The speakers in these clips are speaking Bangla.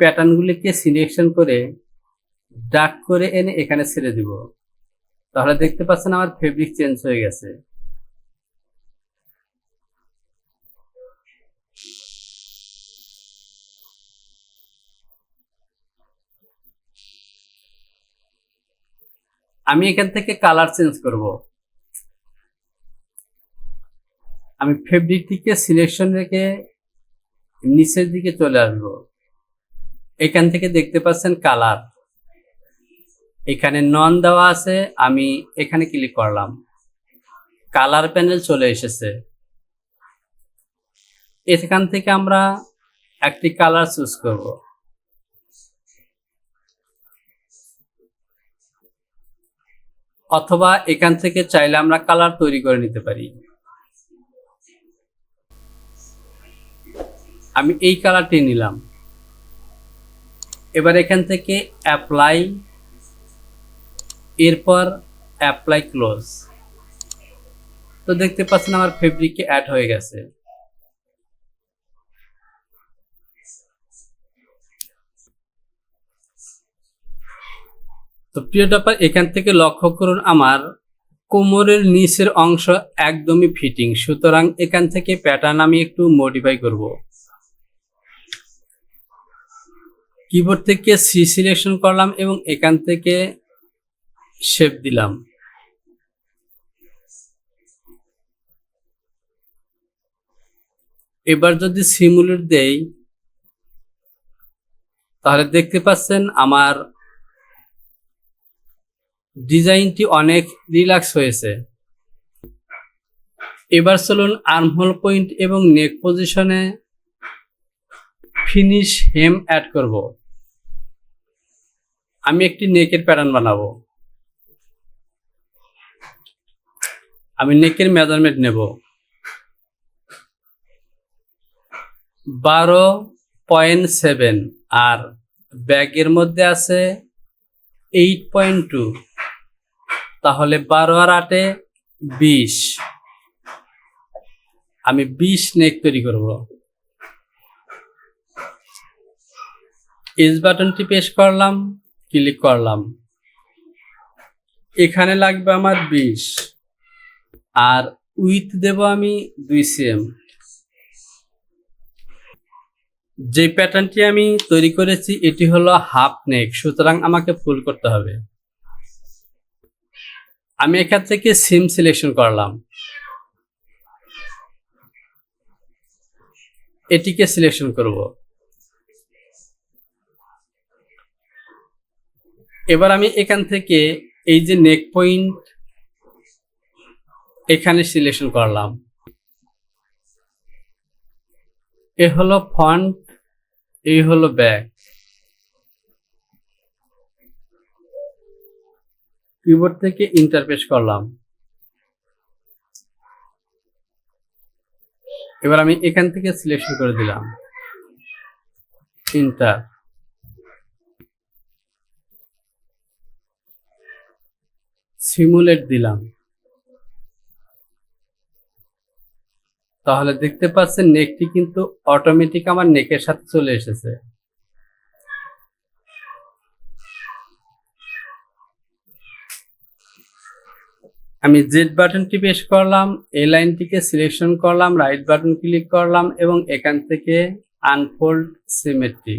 প্যাটার্নগুলিকে সিলেকশন করে ডার্ক করে এনে এখানে ছেড়ে দিব। তাহলে দেখতে পাচ্ছেন আমার ফেব্রিক চেঞ্জ হয়ে গেছে। আমি এখান থেকে কালার চেঞ্জ করব। আমি ফেব্রিকটিকে সিলেকশন রেখে নিচের দিকে চলে আসব। এখান থেকে দেখতে পাচ্ছেন কালার, এখানে নন দেওয়া আছে। আমি এখানে ক্লিক করলাম, কালার প্যানেল চলে এসেছে। এখান থেকে আমরা একটি কালার চুজ করব। অথবা এখান থেকে চাইলে আমরা কালার তৈরি করে নিতে পারি। আমি এই কালারটি নিলাম। এবার এখান থেকে অ্যাপ্লাই, এরপর অ্যাপ্লাই ক্লোজ। তো দেখতে পাচ্ছেন আমার ফেব্রিকে অ্যাড হয়ে গেছে। তো প্রিয় টপার, এখান থেকে লক্ষ্য করুন আমার কোমরের নিচের অংশ একদমই ফিটিং। সুতরাং এখান থেকে প্যাটার্ন আমি একটু মডিফাই করব। কিবোর্ড থেকে সি সিলেকশন করলাম এবং এখান থেকে শেপ দিলাম। এবার যদি সিমুলেট দেই তাহলে দেখতে পাচ্ছেন আমার ডিজাইনটি অনেক রিল্যাক্স হয়েছে। এবার চলুন আর্মহোল পয়েন্ট এবং নেক পজিশনে ফিনিশ হেম অ্যাড করব। আমি একটি নেকের প্যাটার্ন বানাবো। আমি নেকের মেজারমেন্ট নেব 12.7 আর ব্যাগের মধ্যে আছে 8.2। তাহলে 12 আর 8 20। আমি 20 নেক তৈরি করব। এস বাটনটি প্রেস করলাম, ক্লিক করলাম। এখানে লাগবে আমার 20 আর উইথ দেব আমি 2 cm। যে প্যাটার্নটি আমি তৈরি করেছি এটি হলো হাফ নেক, সুতরাং আমাকে ফুল করতে হবে। আমি এখান থেকে সিম সিলেকশন করলাম, এটিকে সিলেকশন করব। এবার আমি এখান থেকে এই যে নেক পয়েন্ট এখানে সিলেকশন করলাম। এ হলো ফ্রন্ট, এই হলো ব্যাক। কিবোর্ড থেকে ইন্টারপ্রেস করলাম। এবার আমি এখান থেকে সিলেকশন করে দিলাম, ইন্টার। সিমুলেট দিলাম। তাহলে দেখতে পাচ্ছেন নেকটি কিন্তু অটোমেটিক আমার নেকের সাথে চলে এসেছে। আমি জেড বাটনটি প্রেস করলাম, এই লাইনটিকে সিলেকশন করলাম, রাইট বাটন ক্লিক করলাম এবং এখান থেকে আনফোল্ড সিমেট্রি।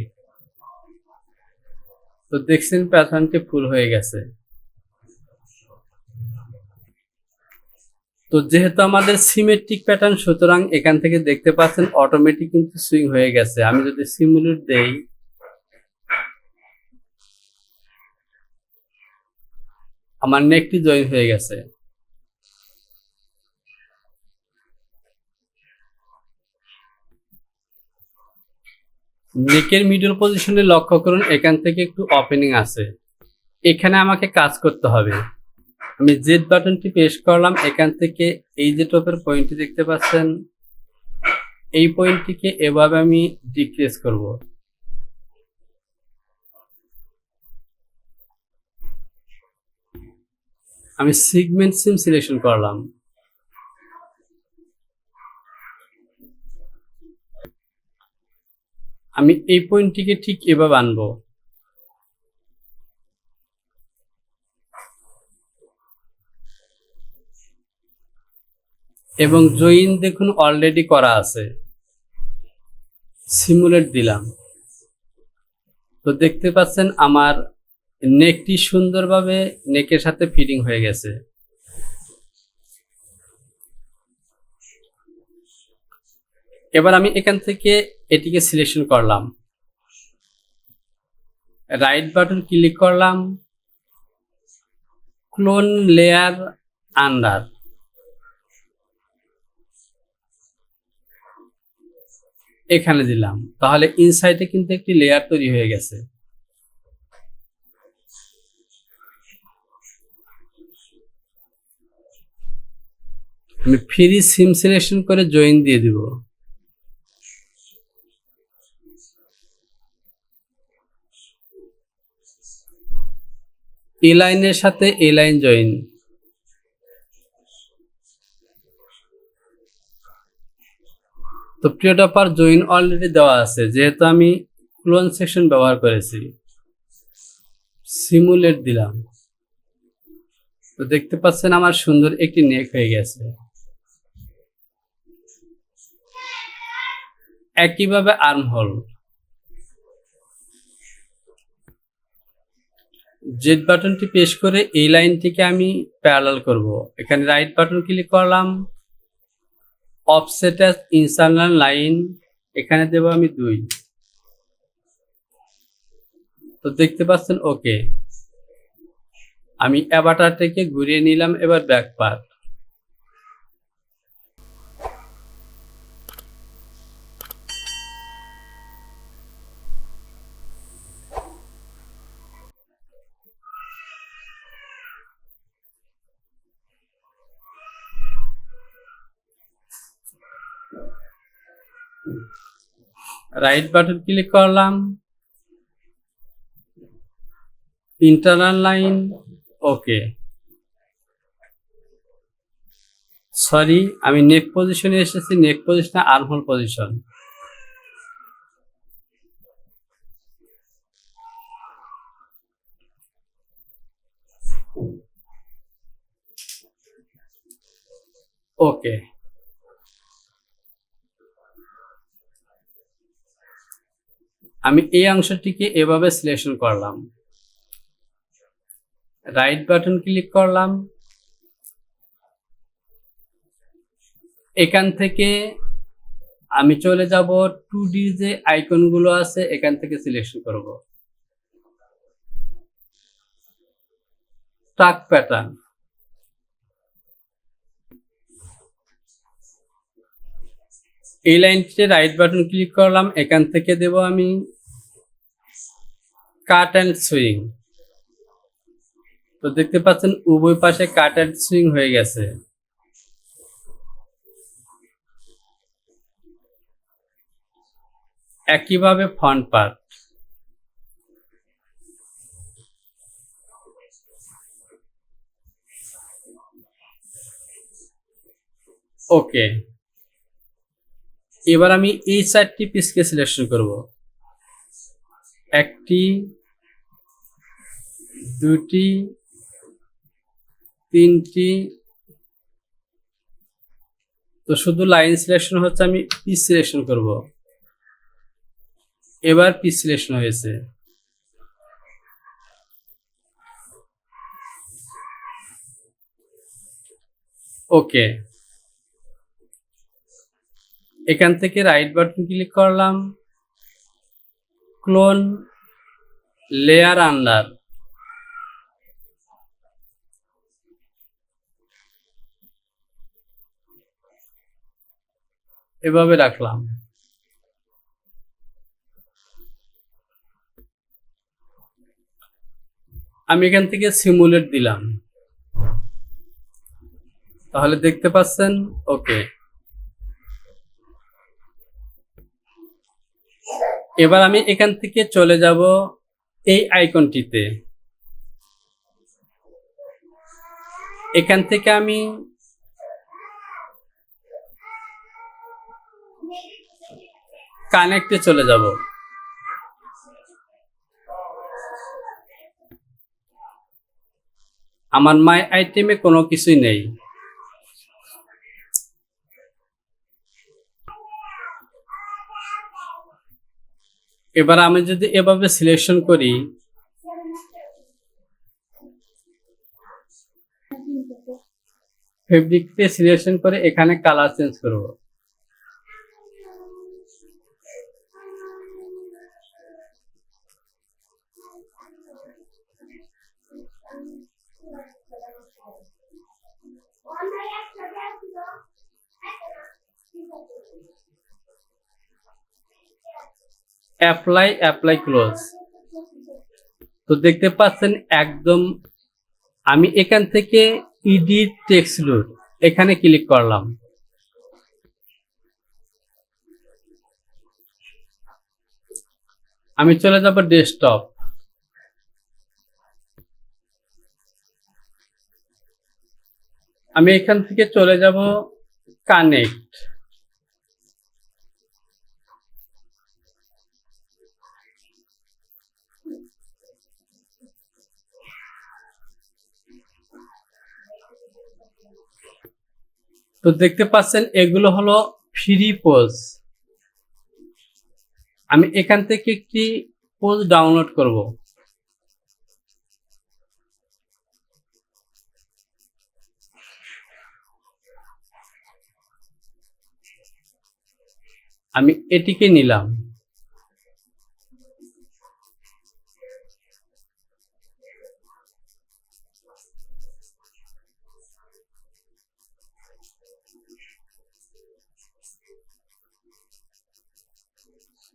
তো দেখছেন প্যাটার্নটি ফুল হয়ে গেছে। তো যেহেতু আমাদের সিমেট্রিক প্যাটার্ন, সুতরাং এখান থেকে দেখতে পাচ্ছেন অটোমেটিক কিন্তু সুইং হয়ে গেছে। আমি যদি সিমুলেট দেই আমার নেকটি জয়েন হয়ে গেছে। নেকের মিডল পজিশনে লক্ষ্য করুন, এখান থেকে একটু ওপেনিং আছে, এখানে আমাকে কাজ করতে হবে। আমি জেড বাটনটি প্রেস করলাম, এখান থেকে এই যে টপের পয়েন্টটি দেখতে পাচ্ছেন এই পয়েন্টটিকে এভাবে আমি ডিক্রিজ করব। আমি সিগমেন্ট সিম সিলেকশন করলাম। আমি এই পয়েন্টটিকে ঠিক এভাবে আনবো। এবং জয়েন দেখুন অলরেডি করা আছে, সিমুলেট দিলাম। তো দেখতে পাচ্ছেন আমার নেকটি সুন্দরভাবে নেকের সাথে ফিটিং হয়ে গেছে। এবার আমি এখান থেকে এটিকে সিলেকশন করলাম, রাইট বাটন ক্লিক করলাম, ক্লোন লেয়ার আন্ডার, এখানে দিলাম। তাহলে ইনসাইডে কিন্তু একটি লেয়ার তৈরি হয়ে গেছে। আমি ফ্রি সিম সিলেকশন করে জয়েন দিয়ে দিব। এই লাইনের সাথে এই লাইন জয়েন। তো প্রিয় টপার জয়েন অলরেডি দেওয়া আছে, যেহেতু আমি ক্লোন সেকশন ব্যবহার করেছি। সিমুলেট দিলাম। তো দেখতে পাচ্ছেন আমার সুন্দর একটি নেক হয়ে গেছে। একইভাবে আর্ম হোল, জেড বাটনটি প্রেস করে এই লাইনটিকে আমি প্যারালাল করব। এখানে রাইট বাটন ক্লিক করলাম, অফসেট অ্যাজ ইনসার্ট লাইন, এখানে দেব আমি 2। তো দেখতে পাচ্ছেন ওকে। আমি অ্যাভাটারটাকে ঘুরিয়ে নিলাম, এবার back part. Right button click করলাম, ইন্টারনাল লাইন, ওকে। সরি, আমি নেক পজিশনে এসেছি, নেক পজিশনে আর্মহোল পজিশন। ওকে। আমি এই অংশটিকে এভাবে সিলেকশন করলাম, রাইট বাটন ক্লিক করলাম, এখান থেকে আমি চলে যাব 2D যে আইকনগুলো আছে এখান থেকে সিলেকশন করব, ট্রাক প্যাটার্ন। এই লাইনটিতে রাইট বাটন ক্লিক করলাম, এখান থেকে দেব আমি কাট অ্যান্ড সুইং। তো দেখতে পাচ্ছেন উভয় পাশে কাট অ্যান্ড সুইং হয়ে গেছে। একইভাবে ফ্রন্ট পার্ট, ওকে। এবার আমি এই 4টি পিসকে সিলেকশন করব, 1টি, 2টি, 3টি। তো শুধু লাইন সিলেকশন হচ্ছে, আমি পিস সিলেকশন করব। এবার পিস সিলেকশন হয়েছে। ওকে। এখান থেকে রাইট বাটন ক্লিক করলাম, ক্লোন লেয়ার আন্ডার, এভাবে রাখলাম। আমি এখান থেকে সিমুলেট দিলাম, তাহলে দেখতে পাচ্ছেন ওকে। এবার আমি এখান থেকে চলে যাব এই আইকনটিতে। এখান থেকে আমি কানেক্টে চলে যাব। আমার মাই আইটেমে কোনো কিছুই নেই। এবার আমি যদি এভাবে সিলেকশন করি, ফেব্রিককে সিলেকশন করে এখানে কালার চেঞ্জ করব। Apply close. তো দেখতে পাচ্ছেন একদম আমি এখান থেকে এডিট টেক্সট লুট এখানে ক্লিক করলাম। আমি চলে যাব ডেস্কটপ। আমি এখান থেকে চলে যাব কানেক্ট। তো দেখতে পাচ্ছেন এগুলো হলো ফ্রি পোজ। আমি এখান থেকে একটি পোজ ডাউনলোড করব। আমি এটিকে নিলাম।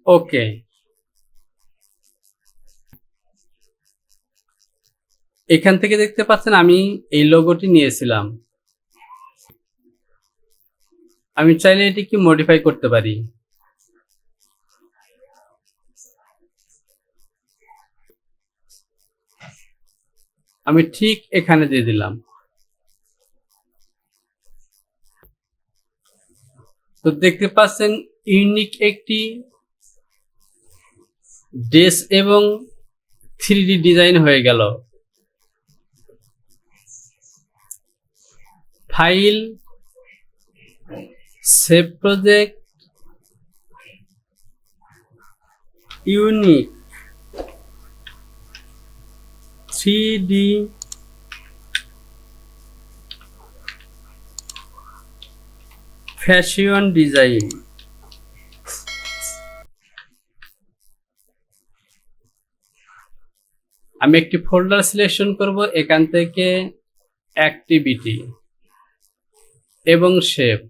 ওকে, এখান থেকে দেখতে পাচ্ছেন আমি এই লোগোটি নিয়েছিলাম। আমি চাইলে এটিকে মডিফাই করতে পারি। আমি ঠিক এখানে দিয়ে দিলাম। তো দেখতে পাচ্ছেন ইউনিক একটি ড্রেস এবং 3D ডিজাইন হয়ে গেল। File, save project, unique 3D fashion design. আমি একটি ফোল্ডার সিলেকশন করব, এখান থেকে অ্যাক্টিভিটি এবং শেপ।